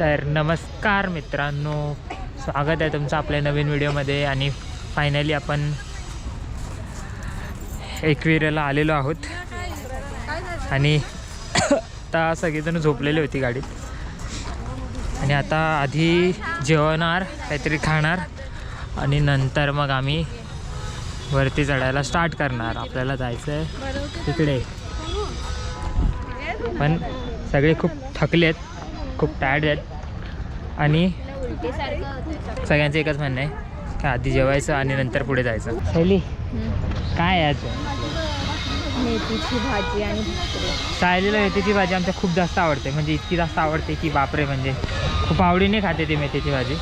तर नमस्कार मित्रांनो, स्वागत आहे तुमचं आपल्या नवीन व्हिडिओमध्ये. आणि फायनली आपण एकविराला आलेलो आहोत आणि आता सगळेजण झोपलेले होती गाडीत. आणि आता आधी जेवणार, काहीतरी खाणार आणि नंतर मग आम्ही वरती चढायला स्टार्ट करणार. आपल्याला जायचं आहे तिकडे, पण सगळे खूप थकले आहेत, खूप टायर्ड आहेत आणि सगळ्यांचं एकच म्हणणं आहे की आधी जेवायचं आणि नंतर पुढे जायचं. शैली काय आहे आज? मेथीची भाजी आणि सायलीला मेथीची भाजी आमच्या खूप जास्त आवडते, म्हणजे इतकी जास्त आवडते की बापरे, म्हणजे खूप आवडीने खाते ती मेथीची भाजी.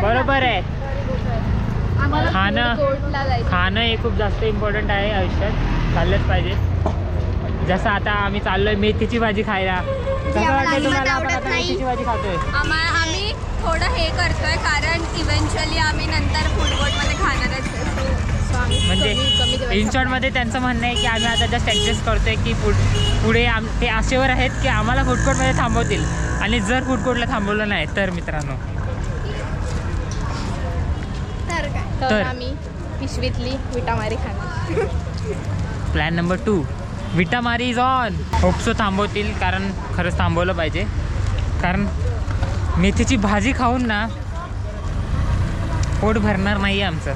बरोबर आहे, खाणं हे खूप जास्त इम्पॉर्टंट आहे आयुष्यात, खाल्लंच पाहिजे. जसं आता आम्ही चाललोय मेथीची भाजी खायला. कसं वाटतं तुम्हाला आपण आता मेथीची भाजी खातोय? आम्ही थोडं हे करतोय कारण इव्हेंच्युअली आम्ही नंतर फूड कोर्टमध्ये खाणारच आहे. म्हणजे इन शॉर्टमध्ये त्यांचं म्हणणं आहे की आम्ही आता जस्ट ॲडजस्ट करतोय की पुढे ते आशेवर आहेत की आम्हाला फूड कोर्टमध्ये थांबवतील, आणि जर फूड कोर्टला थांबवलं नाही तर मित्रांनो तर आम्ही पिशवीतली विटामारी खाणार. प्लॅन नंबर 2, विटामारी इज ऑन. होपसो थांबवतील, कारण खरंच थांबवलं पाहिजे. कारण मेथीची भाजी खाऊन ना पोट भरणार नाही आहे आमचं.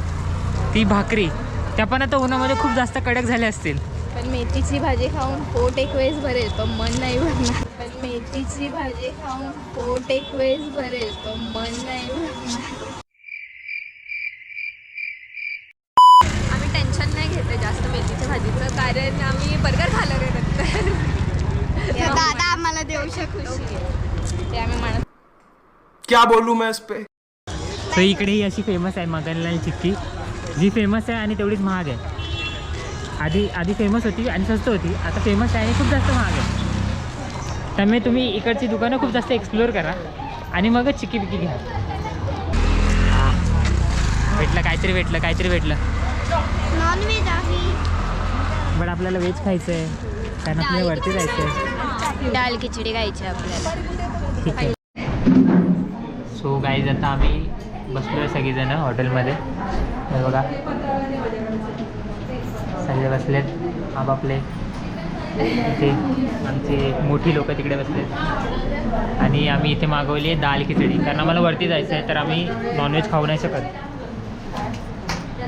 ती भाकरी त्या पण आता उन्हामध्ये खूप जास्त कडक झाले असतील. पण मेथीची भाजी खाऊन पोट एक वेळेस भरेल, पण मन नाही भरणार. पण मेथीची भाजी खाऊन पोट एक वेळेस भरेल, पण मन नाही भरणार. आम्ही टेन्शन नाही घेते जास्त मेथीच्या भाजीचं, कारण आम्ही बर्गर खाल्लं रे नंतर. दादा आम्हाला देऊ शकतो ते आम्ही म्हणत. क्या बोलूं मैं इस पे. तर इकडे ही अशी फेमस आहे मगनलाल चिक्की, जी फेमस आहे आणि तेवढीच महाग आहे. आधी फेमस होती आणि स्वस्त होती, आता फेमस आहे आणि खूप जास्त महाग आहे. त्यामुळे तुम्ही इकडची दुकानं खूप जास्त एक्सप्लोअर करा आणि मगच चिक्की बिक्की घ्या. काहीतरी भेटलं. नॉनव्हेज आहे, बट आपल्याला व्हेज खायचं आहे, कारण आपल्याला वरती जायचं आहे. डाळ खिचडी खायची आपल्याला. ठीक आहे. सो गाईज, आता आम्ही बसलो आहे सगळेजण हॉटेलमध्ये. हे बघा सगळे बसलेत आपापले. इथे आमचे मोठी लोक तिकडे बसलेत आणि आम्ही इथे मागवली आहे दाल खिचडी, कारण आम्हाला वरती जायचं आहे तर आम्ही नॉनव्हेज खाऊ नाही शकत.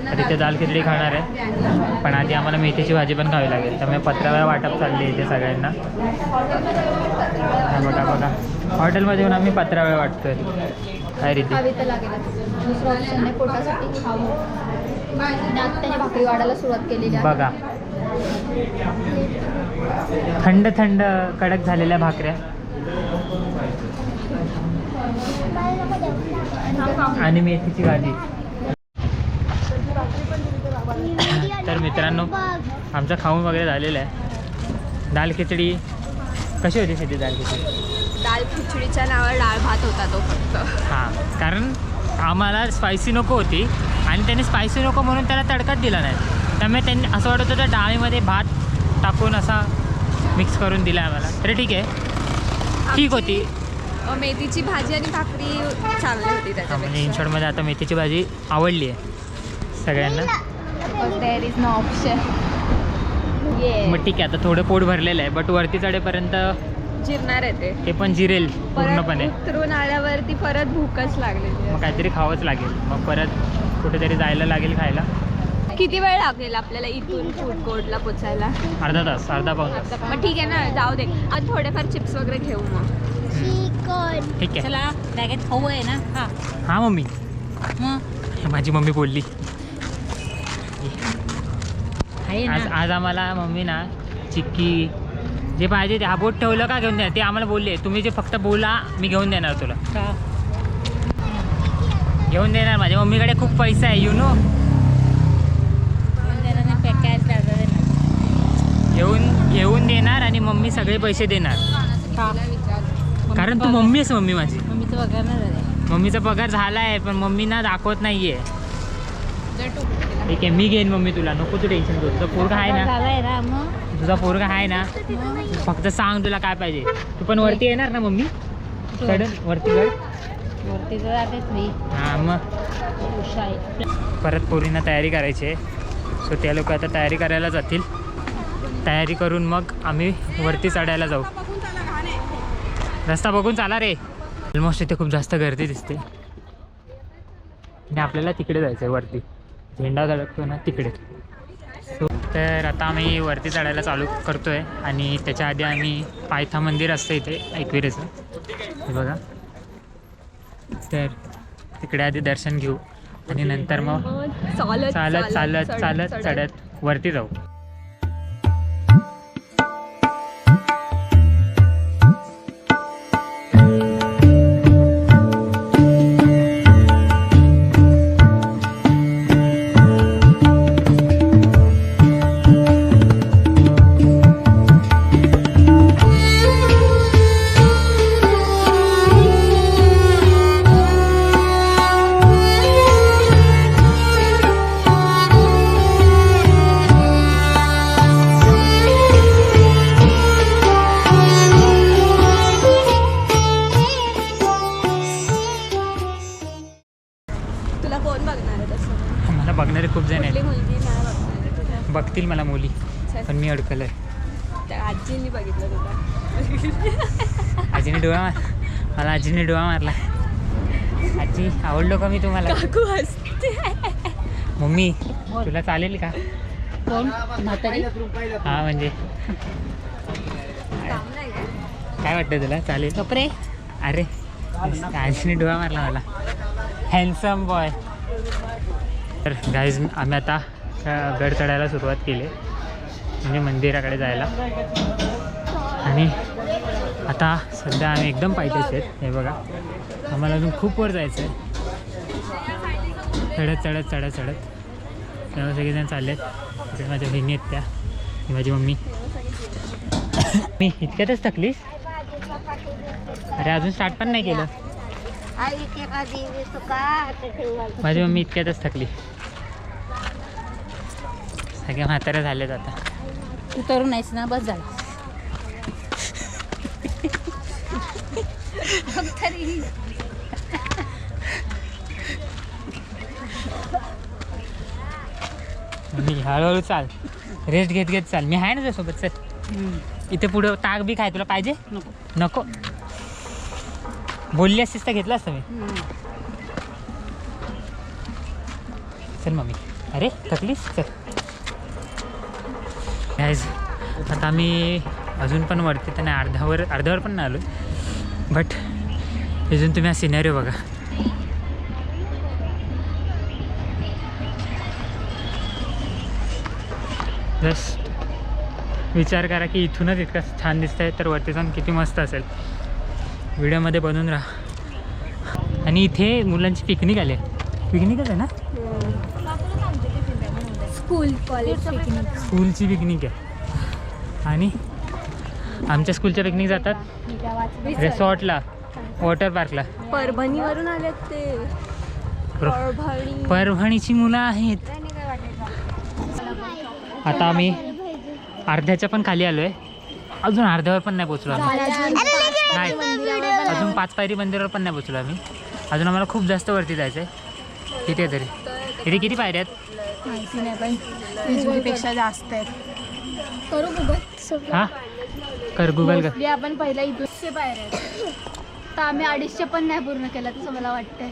तर इथे दाल खिचडी खाणार आहे, पण आधी आम्हाला मेथीची भाजी पण खावी लागेल. त्यामुळे पत्रावळ्या वाटप चालली आहे इथे सगळ्यांना. बघा हॉटेलमध्ये येऊन आम्ही पत्रावळ्या वाटतोय. काय रीती दुसरं ऑप्शन नाही पोटासाठी खाऊ. त्याने भाकरी वाढायला सुरुवात केलेली आहे. बघा थंड कडक झालेल्या भाकऱ्या आणि मेथीची भाजी. तर मित्रांनो, आमचं खाऊन वगैरे झालेलं आहे. दाल खिचडी कशी होती शेती? दाल खिचडीच्या नावावर डाळ भात होता तो फक्त. हां, कारण आम्हाला स्पायसी नको होती आणि त्यांनी स्पायसी नको म्हणून त्याला तडकाच दिला नाही. त्यामुळे त्यांनी असं वाटत होतं डाळीमध्ये भात टाकून असा मिक्स करून दिला आम्हाला. तरी ठीक होती. मेथीची भाजी आणि भाकरी चांगली होती त्याच्यापेक्षा. म्हणजे इन शॉर्टमध्ये आता मेथीची भाजी आवडली आहे सगळ्यांना. There is no option. मग ठीक आहे, आता थोडं पोट भरलेलं आहे, बट वरती चढेपर्यंत जिरणार आहे ते पण जिरेल पूर्णपणे. उतरून आल्यावरती परत भूकच लागलेली. मग काहीतरी खावंच लागेल, मग परत कुठेतरी जायला लागेल खायला. किती वेळ लागेल आपल्याला इथून फूड कोर्टला पोचायला? अर्धा तास, अर्धा पाऊण तास. मग ठीक आहे ना, जाऊ दे. आज थोडेफार चिप्स वगैरे घेऊ मग. ठीक आहे. चला बॅगेत खाऊ आहे ना. हां मम्मी, माझी मम्मी बोलली आज आम्हाला मम्मी ना चिक्की जे पाहिजे ते हा बोट ठेवलं का घेऊन देणार, ते आम्हाला बोलले. तुम्ही जे फक्त बोला मी घेऊन देणार तुला. घेऊन देणार. माझ्या मम्मीकडे खूप पैसा आहे, घेऊन देणार आणि मम्मी सगळे पैसे देणार. कारण तू मम्मी आहेस. मम्मी माझी. मम्मीचा पगार झाला आहे, पण मम्मी ना दाखवत नाही आहे. ठीक आहे, मी घेईन मम्मी तुला, नको तू टेन्शन करू. तो पोरगा आहे ना, तुझा पोरगा आहे ना, फक्त सांग तुला काय पाहिजे. तू पण वरती येणार ना मम्मी? चढ वरती वरती जातेच मी. हां मग परत पोरींना तयारी करायची आहे. सो त्या लोक आता तयारी करायला जातील. तयारी करून मग आम्ही वरती चढायला जाऊ. रस्ता बघून चाला रे. ऑलमोस्ट इथे खूप जास्त गर्दी दिसते आणि आपल्याला तिकडे जायचं आहे वरती. झेंडा धडकतो ना तिकडे. सो तर आता आम्ही वरती चढायला चालू करतो आहे आणि त्याच्या आधी आम्ही पायथा मंदिर असतं इथे एकविरेचं, हे बघा. तर तिकडे आधी दर्शन घेऊ आणि नंतर मग चालत चालत चालत चढत वरती जाऊ. तुला कोण बघणार आहे तसं? मला बघणारे खूप जण कुठली आहेत. मुलगी नाही बघणार आहे तुला? बघतील मला मुली, पण मी अडकलोय. त्या आजींनी बघितलं तुला. आजीने डोळा मला आजीने डोळा मारला. आजी आवडलो का मी तुम्हाला? काकू हसते. मम्मी तुला चालेल का? कोण म्हातारी? हा म्हणजे काम नाही का? काय वाटतं तुला चालेल? कपडे अरे आजीने डोळा मारला मला. Handsome boy. तर गाईज आम्ही आता गड चढायला सुरुवात केली म्हणजे मंदिराकडे जायला. आणि आता सध्या आम्ही एकदम पायथ्याचे आहेत. हे बघा आम्हाला अजून खूप वर जायचं आहे. चढत चढत चढत चढत तेव्हा सगळेजण चालले आहेत. तिकडे माझ्या बहिणी आहेत, त्या माझी मम्मी. मी इतक्यातच थकलीस? अरे अजून स्टार्ट पण नाही केलं. माझी मम्मी इतक्यातच थकली. सगळ्या म्हाताऱ्या झाल्यात आता. तू तरुण आहेस ना, बस झाला. मी हळूहळू चाल, रेस्ट घेत घेत चाल. मी आहे ना तुझ्यासोबत. चल इथे पुढं ताक बी खाय तुला पाहिजे? नको. नको बोलली असतीस तर घेतलं असतं मी. चल मम्मी. अरे थकलीस? चल. गाईज आता आम्ही अजून पण वरती तर नाही, अर्ध्यावर पण नाही आलो. बट अजून तुम्ही हा सिनेरिओ बघा. जस्ट विचार करा की इथूनच इतका छान दिसत आहे, तर वरती जाऊन किती मस्त असेल. व्हिडिओमध्ये बनवून राहा. आणि इथे मुलांची पिकनिक आली आहे. पिकनिकच आहे ना? School college picnic. स्कूलची पिकनिक आहे. आणि आमच्या स्कूलच्या पिकनिक जातात रिसॉर्टला, वॉटर पार्कला. परभणीवरून आलेत ते. परभणीची मुलं आहेत. आता आम्ही अर्ध्याच्या पण खाली आलो आहे. अजून अर्ध्यावर पण नाही पोचलो आम्ही. नाही अजून 5 पायरी मंदिरावर पण नाही पोचलो आम्ही. अजून आम्हाला खूप जास्त वरती जायचं आहे. किती तरी इथे किती पायऱ्या आहेत माहिती नाही, पण 20पेक्षा जास्त आहेत. करू गुगल. हां कर गुगल कर. मोस्टली आपण पहिला इथूनचे पायऱ्या आहेत, तर आम्ही 250 पण नाही पूर्ण केला तसं मला वाटतंय.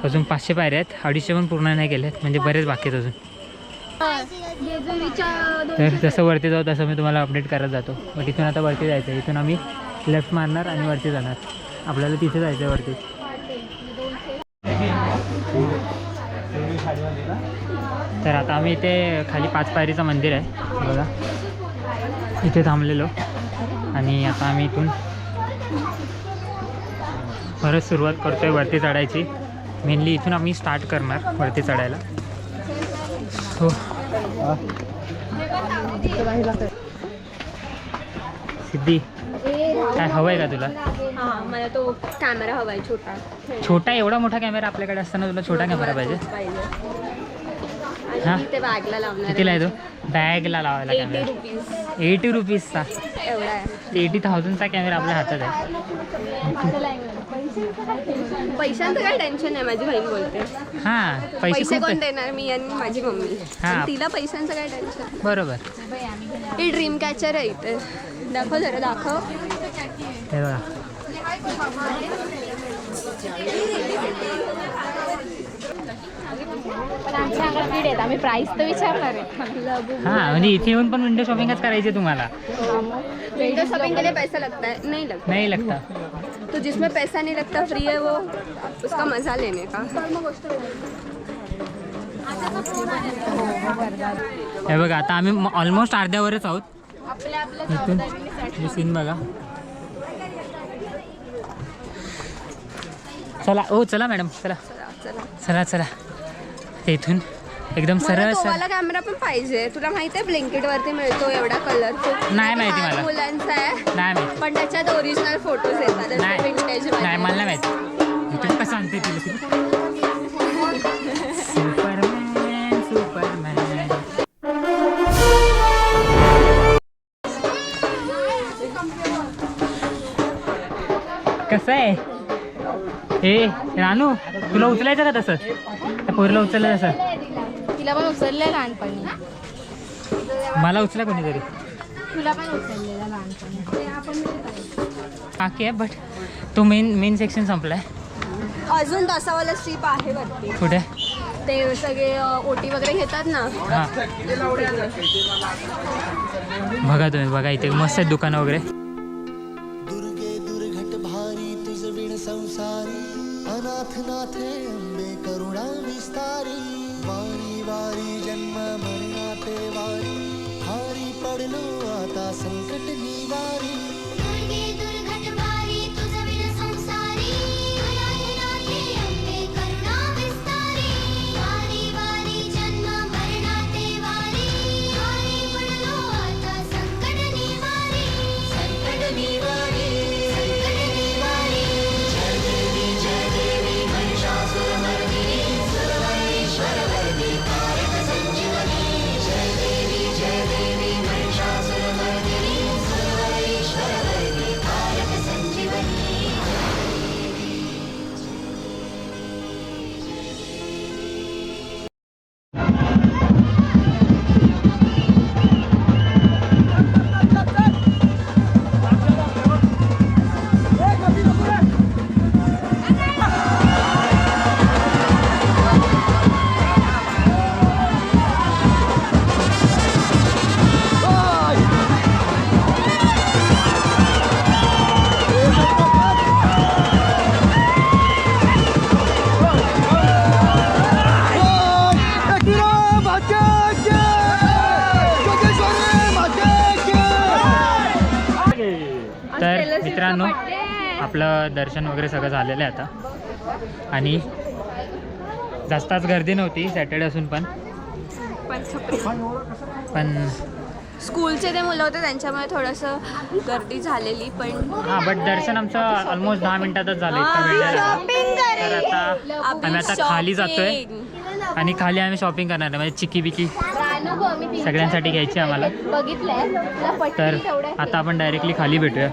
अजून 500 पायऱ्या आहेत. 250 पण पूर्ण नाही केले आहेत, म्हणजे बरेच बाकी आहेत अजून. तर जसं वरती जाऊ तसं मी तुम्हाला अपडेट करत जातो. मग इथून आता वरती जायचं आहे. इथून आम्ही लेफ्ट मारणार आणि वरती जाणार. आपल्याला तिथे जायचं आहे वरती. तर आता आम्ही इथे खाली 5 पायरीचं मंदिर आहे बघा, इथे थांबलेलो. आणि आता आम्ही इथून परत सुरुवात करतो आहे वरती चढायची. मेनली इथून आम्ही स्टार्ट करणार वरती चढायला. सो सिद्धी काय हवं आहे का तुला? हां, मला तो कॅमेरा हवा आहे छोटा. छोटा एवढा मोठा कॅमेरा आपल्याकडे असताना तुला छोटा कॅमेरा पाहिजे? हां आणि ते बॅगला लावणार. कितीला आहे तो? बॅगला लावायला 80 कॅमेरा. रुपीज. 80 रुपीजचा, एवढा आहे. 80,000चा कॅमेरा आपल्या हातात आहे. पैशांचं काय टेन्शन आहे, माझी बहीण बोलते. हां पैसे पैसे खूप कोण आहे. देणार, मी आणि माझी मम्मी. हा. पण तिला पैशांचं काय टेन्शन. बरोबर. ही ड्रीम कॅचर आहे इथे. दाखव जरा, दाखव. हे बघा. पण आमच्या अंगात कीड आहेत, आम्ही प्राईस तर विचारणार आहे. हां म्हणजे इथे येऊन पण विंडो शॉपिंगच करायची आहे तुम्हाला. विंडो शॉपिंग के लिए पैसा लगता है? नहीं लगता. नाही लगता. तो जिसमें पैसा नहीं लगता, फ्री है, वो उसका मजा लेने का. हे बघा आता आम्ही ऑलमोस्ट अर्ध्यावरच आहोत. इथून हे सीन बघा. चला ओ चला मॅडम चला चला. चला चला. इथून एकदम सरळ मला सरळ. तोवाला कॅमेरा पण पाहिजे. तुला माहिती आहे ब्लिंकिट वरती मिळतो एवढा कलरफुल. नाही माहिती मला. मुलांचा आहे, नाही माहिती. पण त्याच्यात ओरिजिनल फोटोज येतात. नाही विंटेज नाही मला नाही माहिती. इथून कसं आणते तुला? Superman Superman. कसं आहे हे रानू, तुला उचलायचं का तसं? त्या पोरीला उचललं तसं? तिला पण उचललंय लहानपणी. मला उचला कोणीतरी. तुला पण उचललेला लहानपणी. बाकी आहे बट तो मेन सेक्शन संपलाय. अजून तसावाला स्ट्रीप आहे वरती. कुठे? ते सगळे ओटी वगैरे घेतात ना. हां बघा तुम्ही बघा इथे मस्त आहेत दुकानं वगैरे. दुर्गे दुर्घट भारी तुझ विण संसारी अनाथ नाथे अंबे करुणा विस्तारी वारी वारी जन्म मरणाते वारी हारी पडलो आता संकट निवारी दुर्गे दुर्घट भारी तुझ विण संसारी अनाथ नाथे अंबे करुणा विस्तारी वारी वारी जन्म मरणाते वारी हारी पडलो आता संकट निवारी संकट निवारी संकट निवारी जय देवी महिषासुरमर्दिनी सुरवरेश्वरवर्दी कारक संजीवनी जय देवी महिषासुरमर्दिनी सुरवरेश्वरवर्दी कारक संजीवनी. तर मित्रांनो आपलं दर्शन वगैरे सगळं झालेलं आहे आता. आणि जास्तच गर्दी नव्हती सॅटर्डे असून पण स्कूलचे ते मुलं होते त्यांच्यामुळे थोडंसं गर्दी झालेली. पण हां बट दर्शन आमचं ऑलमोस्ट 10 मिनिटातच झालं. इतका वेळ नाही लागला. तर आता आम्ही आता खाली जातोय आणि खाली आम्ही शॉपिंग करणार आहे. म्हणजे चिक्की बिकी सगळ्यांसाठी घ्यायची आम्हाला. तर आता आपण डायरेक्टली खाली भेटूया.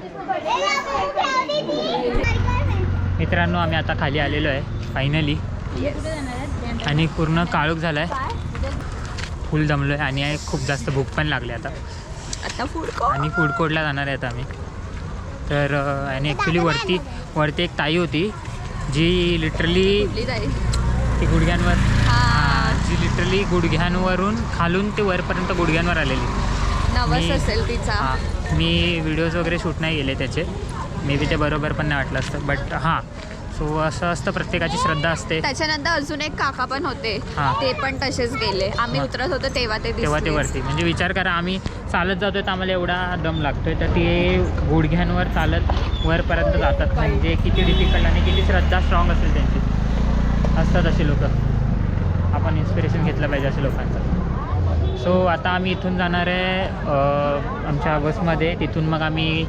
मित्रांनो आम्ही आता खाली आलेलो आहे फायनली. आणि पूर्ण काळोख झाला आहे, फुल दमलो आहे आणि खूप जास्त भूक पण लागली आता. आणि फूड कोर्टला जाणार आहे आता आम्ही. तर आणि ॲक्च्युली वरती एक ताई होती जी लिटरली ती गुडघ्यांवर जी लिटरली गुडघ्यांवरून खालून ते वरपर्यंत गुडघ्यांवर आलेली. नवस असेल तिचा. मी व्हिडिओज वगैरे शूट नाही केले त्याचे. मे बी ते बरोबर पण नाही वाटलं असतं बट हां सो असं असतं, प्रत्येकाची श्रद्धा असते. त्याच्यानंतर अजून एक काका पण होते, हां. ते पण तसेच गेले. आम्ही उतरत होतो तेव्हा ते वरती. म्हणजे विचार करा आम्ही चालत जातोय तर आम्हाला एवढा दम लागतोय, तर ते गुडघ्यांवर चालत वरपर्यंत जातात. म्हणजे किती डिफिकल्ट आणि किती श्रद्धा स्ट्रॉंग असेल त्यांची. असतात असे लोक. आपण इन्स्पिरेशन घेतलं पाहिजे अशा लोकांचं. सो आता आम्ही इथून जाणार आहे आमच्या बसमध्ये. तिथून मग आम्ही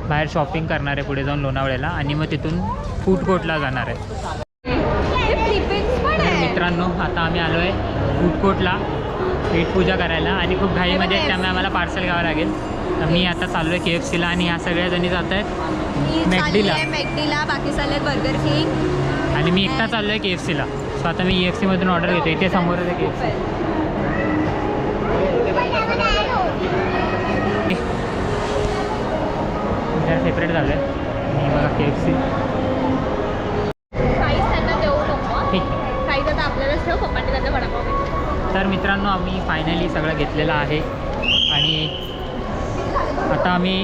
बाहेर शॉपिंग करणार आहे पुढे जाऊन लोणावळ्याला. आणि मग तिथून फूड कोर्टला जाणार आहे. तर मित्रांनो आता आम्ही आलो आहे फूड कोर्टला पेट पूजा करायला. आणि खूप घाईमध्ये त्यामुळे आम्हाला पार्सल घ्यावं लागेल. मी आता चाललो आहे KFCला आणि ह्या सगळ्या जणी जात आहेत मी मॅकडीला. चालले मॅकडीला, बाकी चालले बर्गर किंग. आणि मी एकटा चाललो आहे KFCला. सो आता मी KFCमधून ऑर्डर घेतो. इथे समोरच आहे KFC. सेपरेट झालं आहे आणि बघा KFC. साईज त्यांना देऊ नको. ठीक. साईज आता आपल्यालाच ठेव, पप्पांनी त्यांचा वडापाव घेतला. तर मित्रांनो आम्ही फायनली सगळं घेतलेलं आहे आणि आता आम्ही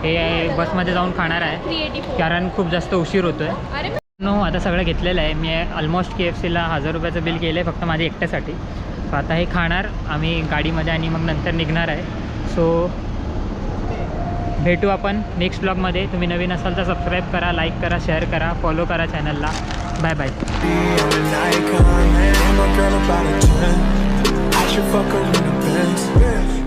हे बसमध्ये जाऊन खाणार आहे 384. कारण खूप जास्त उशीर होतो आहे. अरे नो आता सगळं घेतलेलं आहे. मी ऑलमोस्ट KFCला 1000 रुपयाचं बिल केलं आहे फक्त माझ्या एकट्यासाठी. सो आता हे खाणार आम्ही गाडीमध्ये आणि मग नंतर निघणार आहे. सो भेटू आपण नेक्स्ट ब्लॉगमध्ये. तुम्ही नवीन असाल तर सबस्क्राईब करा, लाईक करा, शेअर करा, फॉलो करा चॅनलला. Bye bye. I'm an icon, man. My girl about a 10. I should fuck her in the Benz.